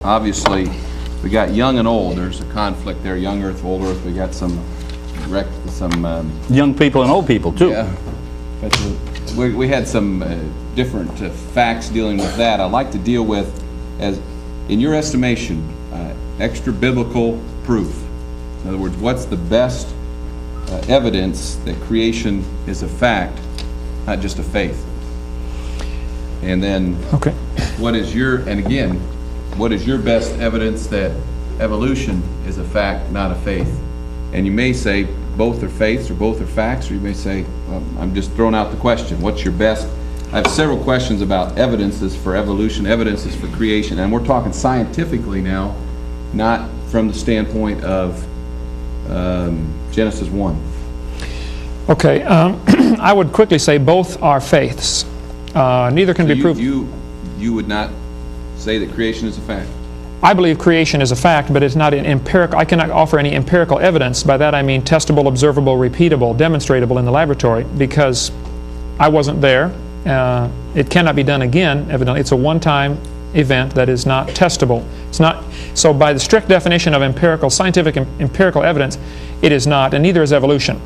Obviously, we got young and old. There's a conflict there. Young Earth, old Earth. We got some young people and old people too. Yeah, but we had some different facts dealing with that. I'd like to deal with, as in your estimation, extra biblical proof. In other words, what's the best evidence that creation is a fact, not just a faith? And then, okay, what is your best evidence that evolution is a fact, not a faith? And you may say both are faiths or both are facts, or you may say, well, I'm just throwing out the question. What's your best? I have several questions about evidences for evolution, evidences for creation, and we're talking scientifically now, not from the standpoint of Genesis 1. Okay, I would quickly say both are faiths. Neither can be proved. You would not say that creation is a fact? I believe creation is a fact, but it's not an empirical. I cannot offer any empirical evidence. By that I mean testable, observable, repeatable, demonstratable in the laboratory, because I wasn't there. It cannot be done again, evidently. It's a one-time event that is not testable. It's not. So by the strict definition of scientific empirical evidence, it is not, and neither is evolution.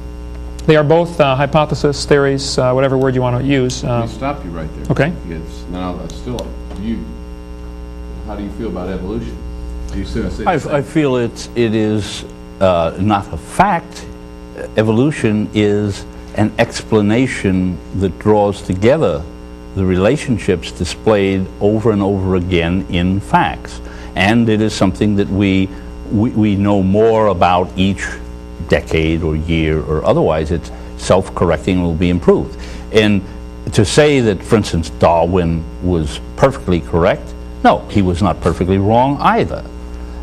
They are both hypothesis, theories, whatever word you want to use. Let me stop you right there. Okay. Because now, how do you feel about evolution? I feel it is not a fact. Evolution is an explanation that draws together the relationships displayed over and over again in facts. And it is something that we know more about each decade or year or otherwise. It's self-correcting and will be improved. And to say that, for instance, Darwin was perfectly correct, no, he was not perfectly wrong either.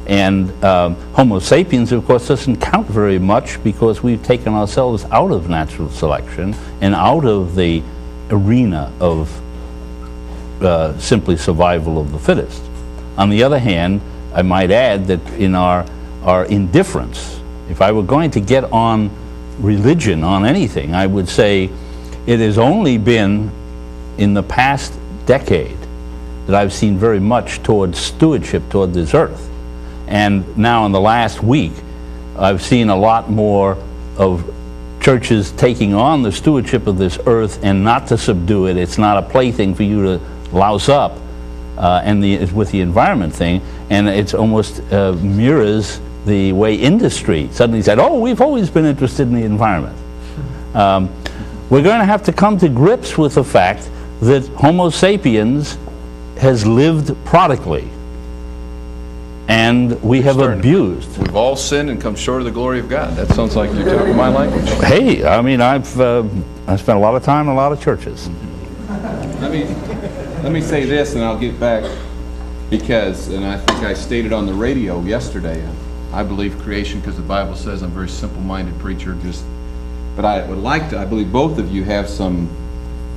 And Homo sapiens, of course, doesn't count very much because we've taken ourselves out of natural selection and out of the arena of simply survival of the fittest. On the other hand, I might add that in our indifference, if I were going to get on religion, on anything, I would say it has only been in the past decade that I've seen very much towards stewardship toward this earth. And now in the last week, I've seen a lot more of churches taking on the stewardship of this earth and not to subdue it. It's not a plaything for you to louse up, with the environment thing, and it's almost mirrors the way industry suddenly said, oh, we've always been interested in the environment. We're going to have to come to grips with the fact that Homo sapiens has lived prodigally, and we have abused. We've all sinned and come short of the glory of God. That sounds like you're talking my language. Hey, I mean, I've spent a lot of time in a lot of churches. Let me say this, and I'll get back, and I think I stated on the radio yesterday, I believe creation because the Bible says I'm a very simple-minded preacher. But I believe both of you have some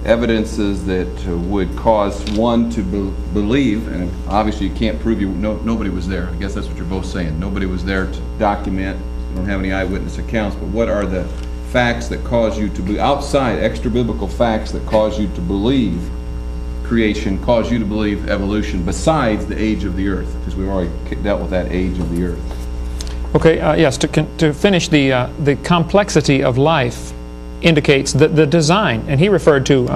evidences that would cause one to believe, and obviously you can't prove nobody was there. I guess that's what you're both saying. Nobody was there to document. You don't have any eyewitness accounts. But what are the facts that cause you to believe, outside extra-biblical facts that cause you to believe creation, cause you to believe evolution, besides the age of the earth? Because we've already dealt with that age of the earth. Okay, yes, to finish, the complexity of life indicates the design, and he referred to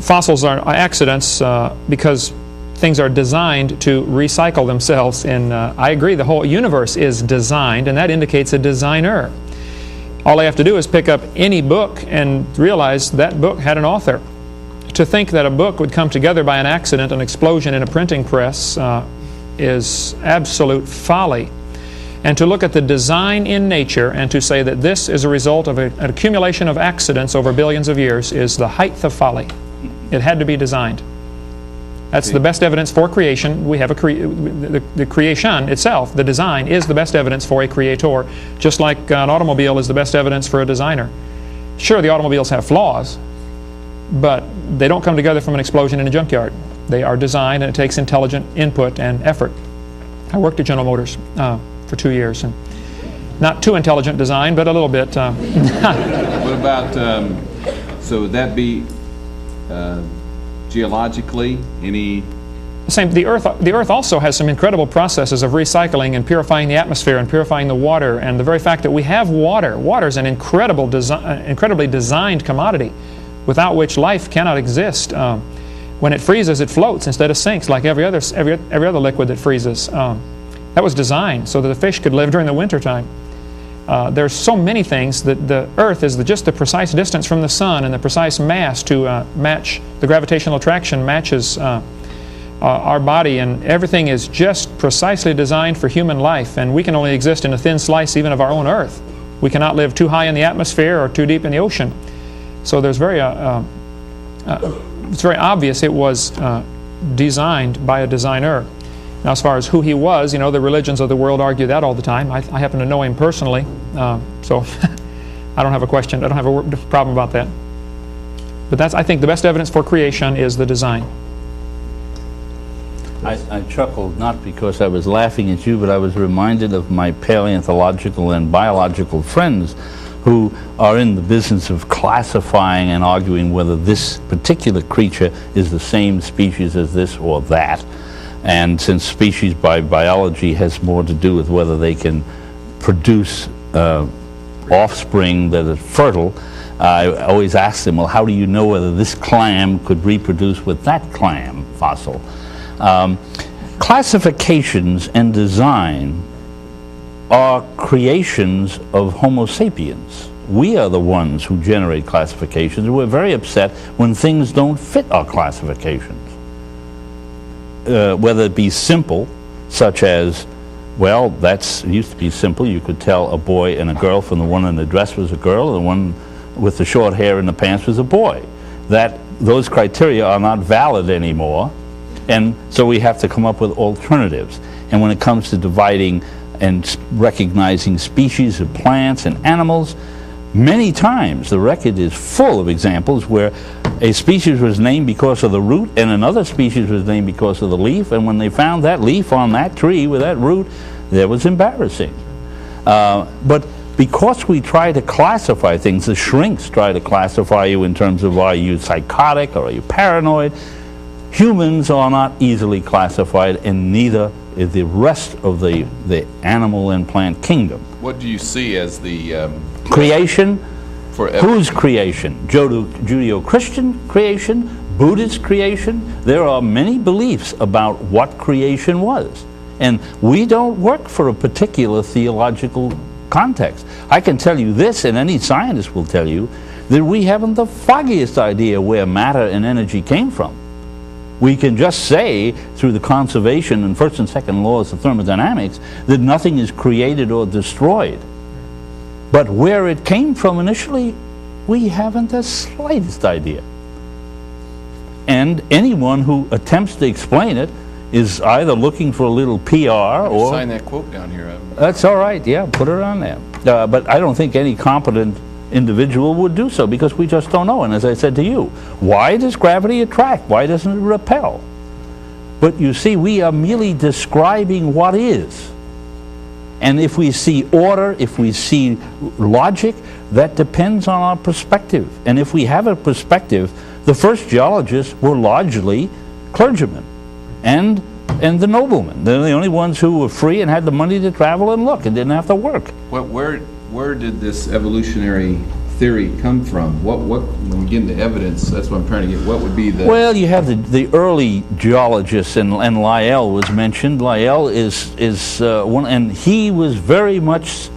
fossils are accidents because things are designed to recycle themselves, and I agree the whole universe is designed, and that indicates a designer. All I have to do is pick up any book and realize that book had an author. To think that a book would come together by an accident, an explosion in a printing press, is absolute folly. And to look at the design in nature and to say that this is a result of an accumulation of accidents over billions of years is the height of folly. It had to be designed. That's the best evidence for creation. We have the creation itself, the design, is the best evidence for a creator, just like an automobile is the best evidence for a designer. Sure, the automobiles have flaws, but they don't come together from an explosion in a junkyard. They are designed, and it takes intelligent input and effort. I worked at General Motors for 2 years, and not too intelligent design, but a little bit. What about, so would that be geologically any The Earth also has some incredible processes of recycling and purifying the atmosphere and purifying the water. And the very fact that we have water is an incredibly designed commodity, without which life cannot exist. When it freezes, it floats instead of sinks like every other liquid that freezes. That was designed so that the fish could live during the wintertime. There's so many things that the Earth is just the precise distance from the Sun and the precise mass to match the gravitational attraction matches our body, and everything is just precisely designed for human life, and we can only exist in a thin slice even of our own Earth. We cannot live too high in the atmosphere or too deep in the ocean. So there's it's very obvious it was designed by a designer. Now, as far as who he was, the religions of the world argue that all the time. I happen to know him personally, so I don't have a question. I don't have a problem about that. But I think the best evidence for creation is the design. I chuckled not because I was laughing at you, but I was reminded of my paleontological and biological friends who are in the business of classifying and arguing whether this particular creature is the same species as this or that. And since species by biology has more to do with whether they can produce offspring that are fertile, I always ask them, well, how do you know whether this clam could reproduce with that clam fossil? Classifications and design are creations of Homo sapiens. We are the ones who generate classifications. We're very upset when things don't fit our classifications. Whether it be simple, such as, well, it used to be simple. You could tell a boy and a girl from the one in the dress was a girl, and the one with the short hair in the pants was a boy. Those criteria are not valid anymore. And so we have to come up with alternatives. And when it comes to dividing and recognizing species of plants and animals, many times the record is full of examples where a species was named because of the root and another species was named because of the leaf, and when they found that leaf on that tree with that root, that was embarrassing. But because we try to classify things, the shrinks try to classify you in terms of are you psychotic or are you paranoid. Humans are not easily classified, and neither is the rest of the animal and plant kingdom. What do you see as the creation? For whose creation? Judeo-Christian creation? Buddhist creation? There are many beliefs about what creation was. And we don't work for a particular theological context. I can tell you this, and any scientist will tell you, that we haven't the foggiest idea where matter and energy came from. We can just say, through the conservation and first and second laws of thermodynamics, that nothing is created or destroyed. But where it came from initially, we haven't the slightest idea. And anyone who attempts to explain it is either looking for a little PR or... Sign that quote down here. That's all right, yeah, put it on there. But I don't think any competent individual would do so, because we just don't know. And as I said to you, why does gravity attract? Why doesn't it repel? But you see, we are merely describing what is. And if we see order, if we see logic, that depends on our perspective. And if we have a perspective, the first geologists were largely clergymen and the noblemen. They're the only ones who were free and had the money to travel and look and didn't have to work. Where did this evolutionary theory come from? When we get into evidence, that's what I'm trying to get. What would be the... Well, you have the early geologists, and Lyell was mentioned. Lyell is one, and he was very much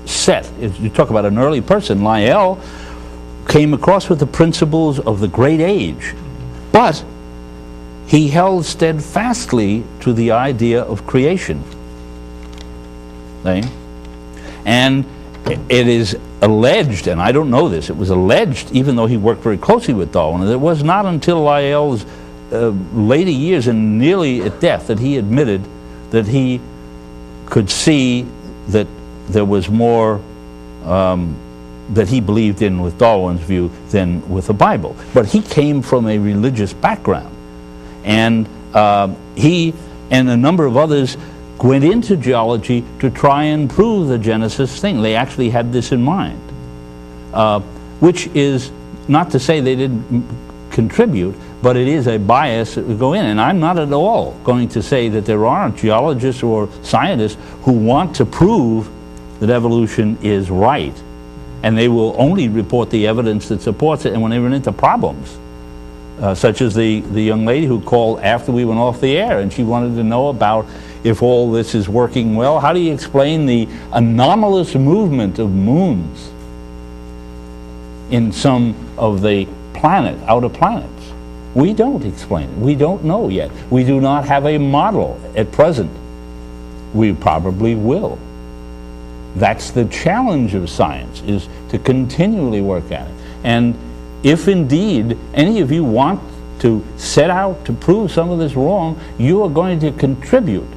set. If you talk about an early person, Lyell came across with the principles of the Great Age, but he held steadfastly to the idea of creation. And it is alleged, and I don't know this, it was alleged, even though he worked very closely with Darwin, that it was not until Lyell's later years and nearly at death that he admitted that he could see that there was more that he believed in with Darwin's view than with the Bible. But he came from a religious background, and he and a number of others went into geology to try and prove the Genesis thing. They actually had this in mind, which is not to say they didn't contribute, but it is a bias that would go in. And I'm not at all going to say that there aren't geologists or scientists who want to prove that evolution is right, and they will only report the evidence that supports it. And when they run into problems, such as the young lady who called after we went off the air, and she wanted to know about if all this is working well. How do you explain the anomalous movement of moons in some of the outer planets? We don't explain it. We don't know yet. We do not have a model at present. We probably will. That's the challenge of science, is to continually work at it. And if indeed any of you want to set out to prove some of this wrong, you are going to contribute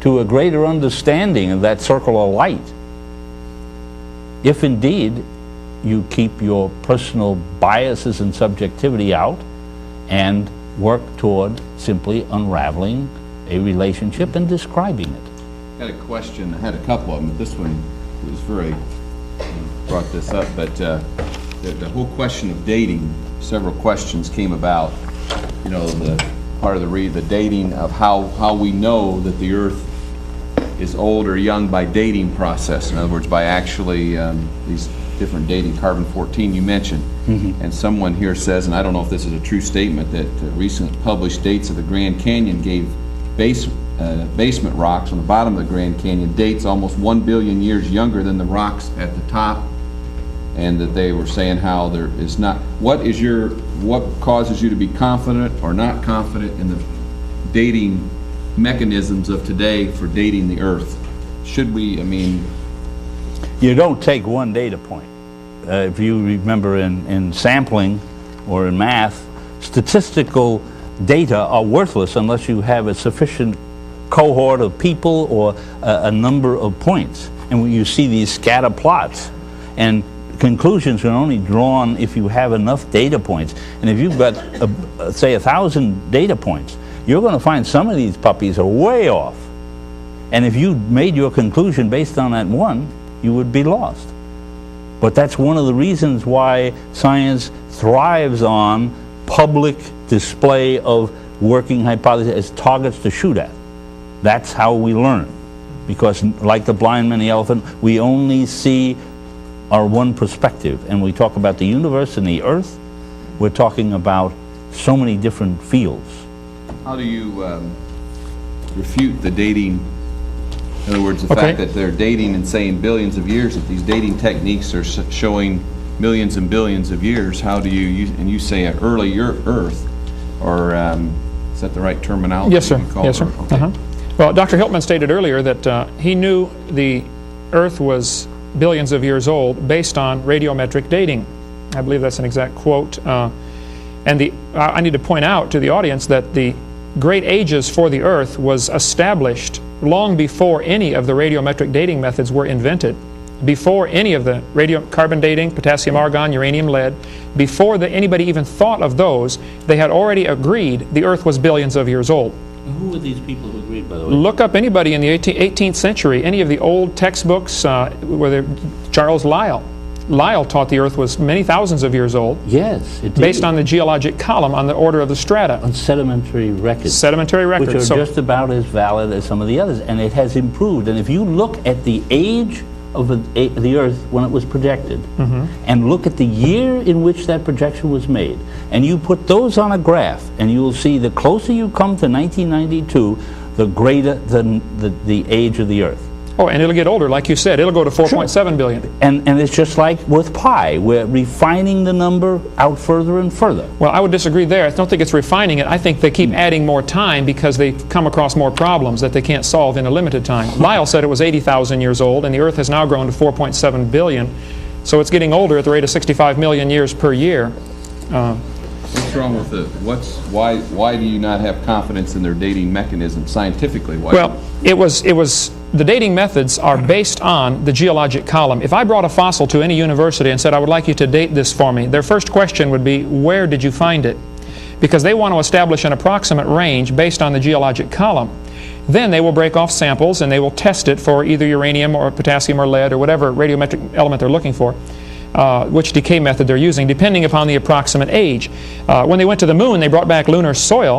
to a greater understanding of that circle of light. If indeed you keep your personal biases and subjectivity out and work toward simply unraveling a relationship and describing it. I had a question, I had a couple of them, but this one was very, brought this up, but the whole question of dating, several questions came about, you know, the part of the dating of how we know that the Earth is old or young by dating process. In other words, by actually these different dating, carbon-14 you mentioned. And someone here says, and I don't know if this is a true statement, that recent published dates of the Grand Canyon gave basement rocks on the bottom of the Grand Canyon dates almost 1 billion years younger than the rocks at the top, and that they were saying how there is not, what causes you to be confident or not confident in the dating mechanisms of today for dating the Earth? Should we, I mean... You don't take one data point. If you remember in sampling or in math, statistical data are worthless unless you have a sufficient cohort of people or a number of points. And when you see these scatter plots, and conclusions are only drawn if you have enough data points. And if you've got, say, 1,000 data points, you're going to find some of these puppies are way off. And if you made your conclusion based on that one, you would be lost. But that's one of the reasons why science thrives on public display of working hypotheses as targets to shoot at. That's how we learn. Because like the blind man and the elephant, we only see our one perspective. And we talk about the universe and the Earth, we're talking about so many different fields. How do you refute the dating? In other words, the fact that they're dating and saying billions of years, that these dating techniques are showing millions and billions of years. How do and you say an earlier Earth, or is that the right terminology? Yes, sir. Yes, sir. Okay. Well, Dr. Hilpman stated earlier that he knew the Earth was billions of years old based on radiometric dating. I believe that's an exact quote. And I need to point out to the audience that the great ages for the Earth was established long before any of the radiometric dating methods were invented. Before any of the radiocarbon dating, potassium, argon, uranium, lead, before anybody even thought of those, they had already agreed the Earth was billions of years old. Who were these people who agreed, by the way? Look up anybody in the 18th century, any of the old textbooks, Charles Lyell. Lyell taught the Earth was many thousands of years old. Yes, it did. Based on the geologic column on the order of the strata. On sedimentary records. Sedimentary records. Which are just about as valid as some of the others. And it has improved. And if you look at the age of the Earth when it was projected, and look at the year in which that projection was made, and you put those on a graph, and you will see the closer you come to 1992, the greater the age of the Earth. Oh, and it'll get older, like you said. It'll go to 4.7 billion. And it's just like with pi. We're refining the number out further and further. Well, I would disagree there. I don't think it's refining it. I think they keep adding more time because they come across more problems that they can't solve in a limited time. Lyell said it was 80,000 years old, and the Earth has now grown to 4.7 billion. So it's getting older at the rate of 65 million years per year. What's wrong with it? Why do you not have confidence in their dating mechanism scientifically? Well, the dating methods are based on the geologic column. If I brought a fossil to any university and said, I would like you to date this for me, their first question would be, where did you find it? Because they want to establish an approximate range based on the geologic column. Then they will break off samples and they will test it for either uranium or potassium or lead or whatever radiometric element they're looking for. which decay method they're using, depending upon the approximate age. When they went to the moon, they brought back lunar soil,